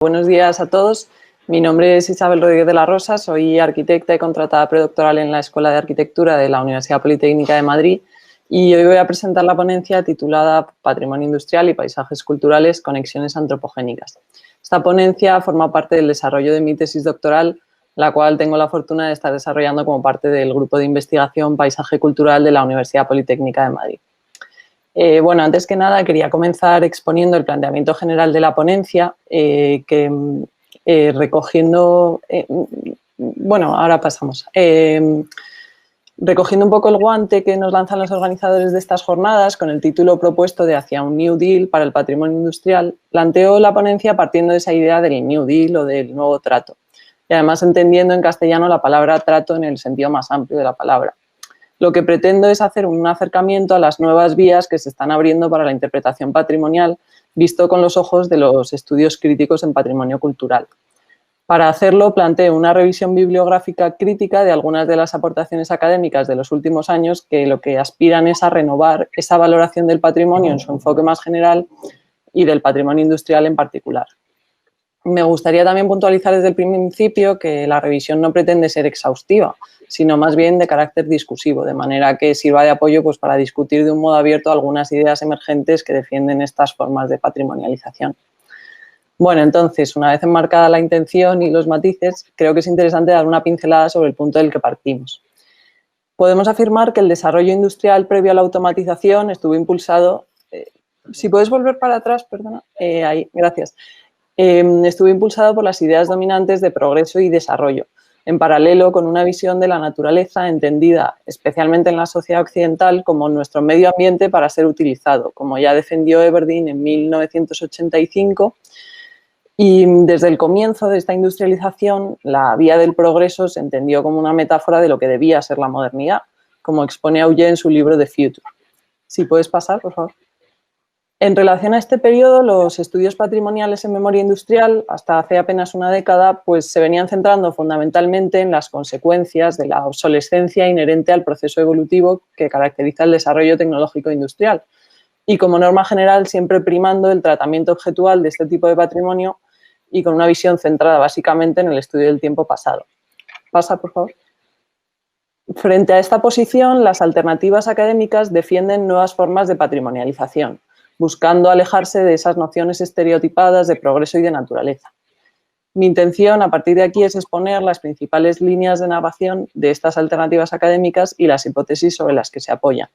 Buenos días a todos. Mi nombre es Isabel Rodríguez de la Rosa, soy arquitecta y contratada predoctoral en la Escuela de Arquitectura de la Universidad Politécnica de Madrid y hoy voy a presentar la ponencia titulada Patrimonio Industrial y Paisajes Culturales, Conexiones Antropogénicas. Esta ponencia forma parte del desarrollo de mi tesis doctoral, la cual tengo la fortuna de estar desarrollando como parte del grupo de investigación Paisaje Cultural de la Universidad Politécnica de Madrid. Bueno, antes que nada quería comenzar exponiendo el planteamiento general de la ponencia, recogiendo, bueno, ahora pasamos. Recogiendo un poco el guante que nos lanzan los organizadores de estas jornadas con el título propuesto de Hacia un New Deal para el patrimonio industrial, planteo la ponencia partiendo de esa idea del New Deal o del nuevo trato y además entendiendo en castellano la palabra trato en el sentido más amplio de la palabra. Lo que pretendo es hacer un acercamiento a las nuevas vías que se están abriendo para la interpretación patrimonial, visto con los ojos de los estudios críticos en patrimonio cultural. Para hacerlo, planteo una revisión bibliográfica crítica de algunas de las aportaciones académicas de los últimos años que lo que aspiran es a renovar esa valoración del patrimonio en su enfoque más general y del patrimonio industrial en particular. Me gustaría también puntualizar desde el principio que la revisión no pretende ser exhaustiva, sino más bien de carácter discursivo, de manera que sirva de apoyo pues, para discutir de un modo abierto algunas ideas emergentes que defienden estas formas de patrimonialización. Bueno, entonces, una vez enmarcada la intención y los matices, creo que es interesante dar una pincelada sobre el punto del que partimos. Podemos afirmar que el desarrollo industrial previo a la automatización estuvo impulsado... si puedes volver para atrás, perdona. Ahí, gracias. Estuvo impulsado por las ideas dominantes de progreso y desarrollo, en paralelo con una visión de la naturaleza entendida, especialmente en la sociedad occidental, como nuestro medio ambiente para ser utilizado, como ya defendió Everdeen en 1985. Y desde el comienzo de esta industrialización, la vía del progreso se entendió como una metáfora de lo que debía ser la modernidad, como expone Auger en su libro The Future. Si puedes pasar, por favor. En relación a este periodo, los estudios patrimoniales en memoria industrial, hasta hace apenas una década, pues se venían centrando fundamentalmente en las consecuencias de la obsolescencia inherente al proceso evolutivo que caracteriza el desarrollo tecnológico industrial y, como norma general, siempre primando el tratamiento objetual de este tipo de patrimonio y con una visión centrada básicamente en el estudio del tiempo pasado. Pasa, por favor. Frente a esta posición, las alternativas académicas defienden nuevas formas de patrimonialización, buscando alejarse de esas nociones estereotipadas de progreso y de naturaleza. Mi intención a partir de aquí es exponer las principales líneas de narración de estas alternativas académicas y las hipótesis sobre las que se apoyan.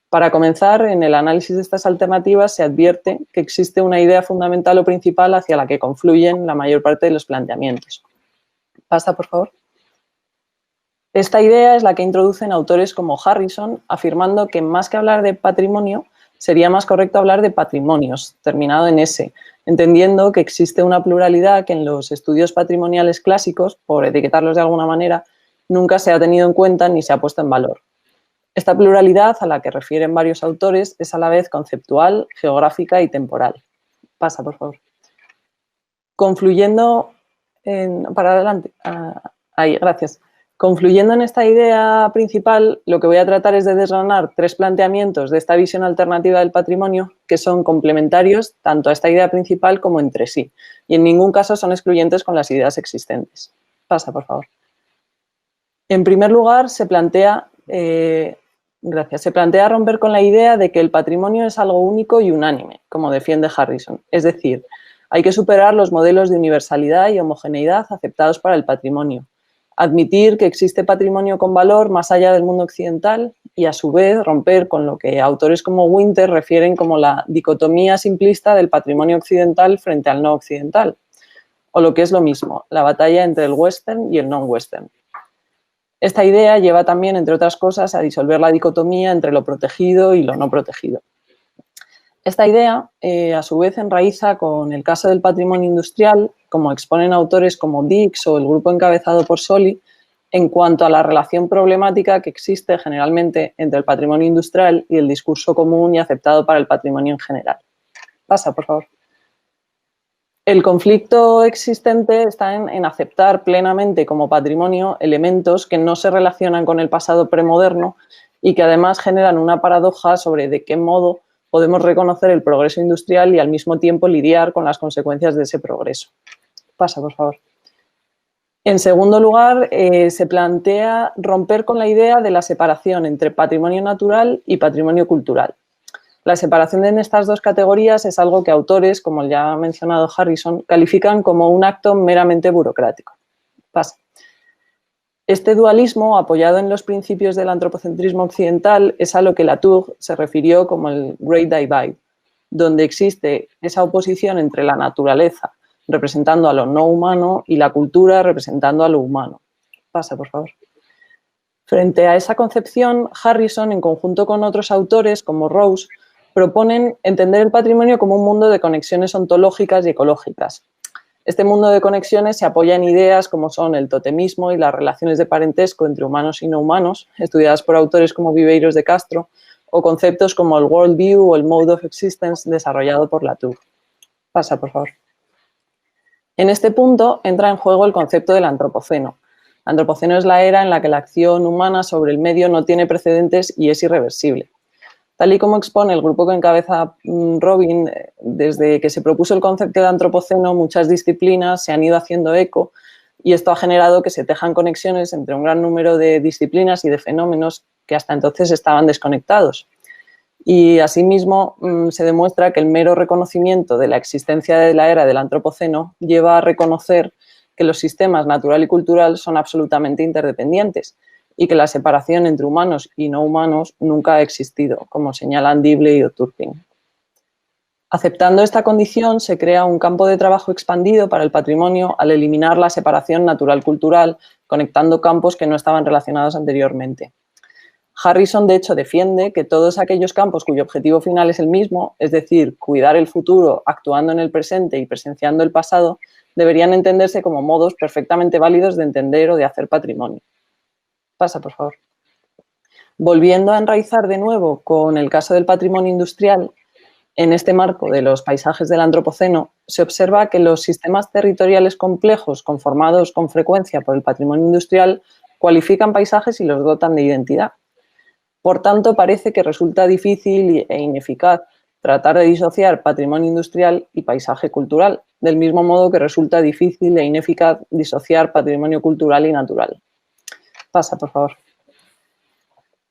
Para comenzar, en el análisis de estas alternativas se advierte que existe una idea fundamental o principal hacia la que confluyen la mayor parte de los planteamientos. Pasa, por favor. Esta idea es la que introducen autores como Harrison, afirmando que más que hablar de patrimonio, sería más correcto hablar de patrimonios, terminado en S, entendiendo que existe una pluralidad que en los estudios patrimoniales clásicos, por etiquetarlos de alguna manera, nunca se ha tenido en cuenta ni se ha puesto en valor. Esta pluralidad, a la que refieren varios autores, es a la vez conceptual, geográfica y temporal. Pasa, por favor. Confluyendo para adelante. Ahí, gracias. Confluyendo en esta idea principal, lo que voy a tratar es de desgranar tres planteamientos de esta visión alternativa del patrimonio que son complementarios tanto a esta idea principal como entre sí y en ningún caso son excluyentes con las ideas existentes. Pasa, por favor. En primer lugar, se plantea romper con la idea de que el patrimonio es algo único y unánime, como defiende Harrison. Es decir, hay que superar los modelos de universalidad y homogeneidad aceptados para el patrimonio. Admitir que existe patrimonio con valor más allá del mundo occidental y, a su vez, romper con lo que autores como Winter refieren como la dicotomía simplista del patrimonio occidental frente al no occidental, o lo que es lo mismo, la batalla entre el western y el non-western. Esta idea lleva también, entre otras cosas, a disolver la dicotomía entre lo protegido y lo no protegido. Esta idea, a su vez, enraiza con el caso del patrimonio industrial, como exponen autores como Dix o el grupo encabezado por Soli, en cuanto a la relación problemática que existe generalmente entre el patrimonio industrial y el discurso común y aceptado para el patrimonio en general. Pasa, por favor. El conflicto existente está en aceptar plenamente como patrimonio elementos que no se relacionan con el pasado premoderno y que además generan una paradoja sobre de qué modo podemos reconocer el progreso industrial y al mismo tiempo lidiar con las consecuencias de ese progreso. Pasa, por favor. En segundo lugar, se plantea romper con la idea de la separación entre patrimonio natural y patrimonio cultural. La separación en estas dos categorías es algo que autores, como el ya mencionado Harrison, califican como un acto meramente burocrático. Pasa. Este dualismo, apoyado en los principios del antropocentrismo occidental, es a lo que Latour se refirió como el Great Divide, donde existe esa oposición entre la naturaleza, representando a lo no humano, y la cultura, representando a lo humano. Pasa, por favor. Frente a esa concepción, Harrison, en conjunto con otros autores, como Rose, proponen entender el patrimonio como un mundo de conexiones ontológicas y ecológicas. Este mundo de conexiones se apoya en ideas como son el totemismo y las relaciones de parentesco entre humanos y no humanos, estudiadas por autores como Viveiros de Castro, o conceptos como el worldview o el mode of existence desarrollado por Latour. Pasa, por favor. En este punto entra en juego el concepto del antropoceno. Antropoceno es la era en la que la acción humana sobre el medio no tiene precedentes y es irreversible. Tal y como expone el grupo que encabeza Robin, desde que se propuso el concepto de antropoceno, muchas disciplinas se han ido haciendo eco y esto ha generado que se tejan conexiones entre un gran número de disciplinas y de fenómenos que hasta entonces estaban desconectados. Y asimismo se demuestra que el mero reconocimiento de la existencia de la era del antropoceno lleva a reconocer que los sistemas natural y cultural son absolutamente interdependientes y que la separación entre humanos y no humanos nunca ha existido, como señalan Dibley y Turpin. Aceptando esta condición, se crea un campo de trabajo expandido para el patrimonio al eliminar la separación natural-cultural, conectando campos que no estaban relacionados anteriormente. Harrison, de hecho, defiende que todos aquellos campos cuyo objetivo final es el mismo, es decir, cuidar el futuro actuando en el presente y presenciando el pasado, deberían entenderse como modos perfectamente válidos de entender o de hacer patrimonio. Pasa, por favor. Volviendo a enraizar de nuevo con el caso del patrimonio industrial, en este marco de los paisajes del antropoceno, se observa que los sistemas territoriales complejos conformados con frecuencia por el patrimonio industrial cualifican paisajes y los dotan de identidad. Por tanto, parece que resulta difícil e ineficaz tratar de disociar patrimonio industrial y paisaje cultural, del mismo modo que resulta difícil e ineficaz disociar patrimonio cultural y natural. Pasa, por favor.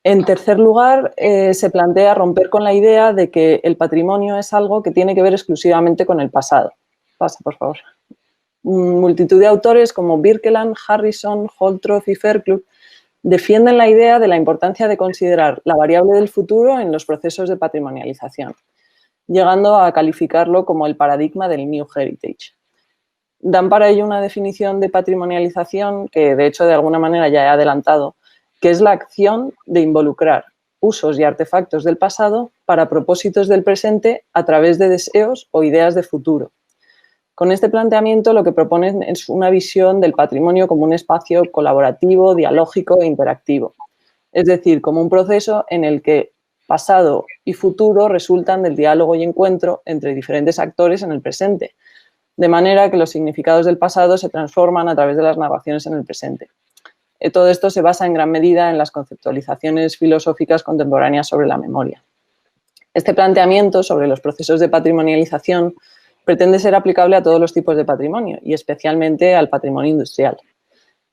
En tercer lugar, se plantea romper con la idea de que el patrimonio es algo que tiene que ver exclusivamente con el pasado. Pasa, por favor. Multitud de autores como Birkeland, Harrison, Holtroff y Fairclough defienden la idea de la importancia de considerar la variable del futuro en los procesos de patrimonialización, llegando a calificarlo como el paradigma del New Heritage. Dan para ello una definición de patrimonialización que, de hecho, de alguna manera ya he adelantado, que es la acción de involucrar usos y artefactos del pasado para propósitos del presente a través de deseos o ideas de futuro. Con este planteamiento lo que proponen es una visión del patrimonio como un espacio colaborativo, dialógico e interactivo. Es decir, como un proceso en el que pasado y futuro resultan del diálogo y encuentro entre diferentes actores en el presente, de manera que los significados del pasado se transforman a través de las narraciones en el presente. Todo esto se basa en gran medida en las conceptualizaciones filosóficas contemporáneas sobre la memoria. Este planteamiento sobre los procesos de patrimonialización pretende ser aplicable a todos los tipos de patrimonio y especialmente al patrimonio industrial.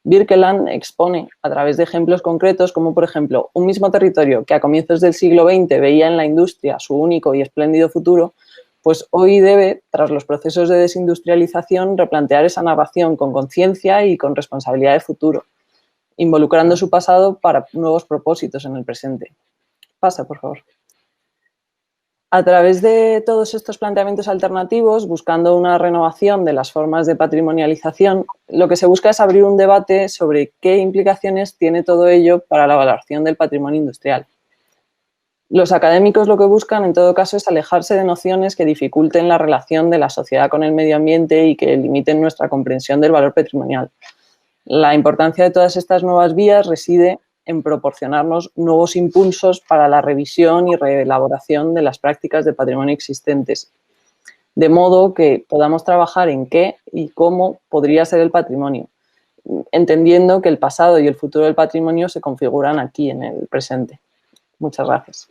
Birkeland expone a través de ejemplos concretos como, por ejemplo, un mismo territorio que a comienzos del siglo XX veía en la industria su único y espléndido futuro, pues hoy debe, tras los procesos de desindustrialización, replantear esa narración con conciencia y con responsabilidad de futuro, involucrando su pasado para nuevos propósitos en el presente. Pasa, por favor. A través de todos estos planteamientos alternativos, buscando una renovación de las formas de patrimonialización, lo que se busca es abrir un debate sobre qué implicaciones tiene todo ello para la valoración del patrimonio industrial. Los académicos lo que buscan, en todo caso, es alejarse de nociones que dificulten la relación de la sociedad con el medio ambiente y que limiten nuestra comprensión del valor patrimonial. La importancia de todas estas nuevas vías reside en proporcionarnos nuevos impulsos para la revisión y reelaboración de las prácticas de patrimonio existentes, de modo que podamos trabajar en qué y cómo podría ser el patrimonio, entendiendo que el pasado y el futuro del patrimonio se configuran aquí en el presente. Muchas gracias.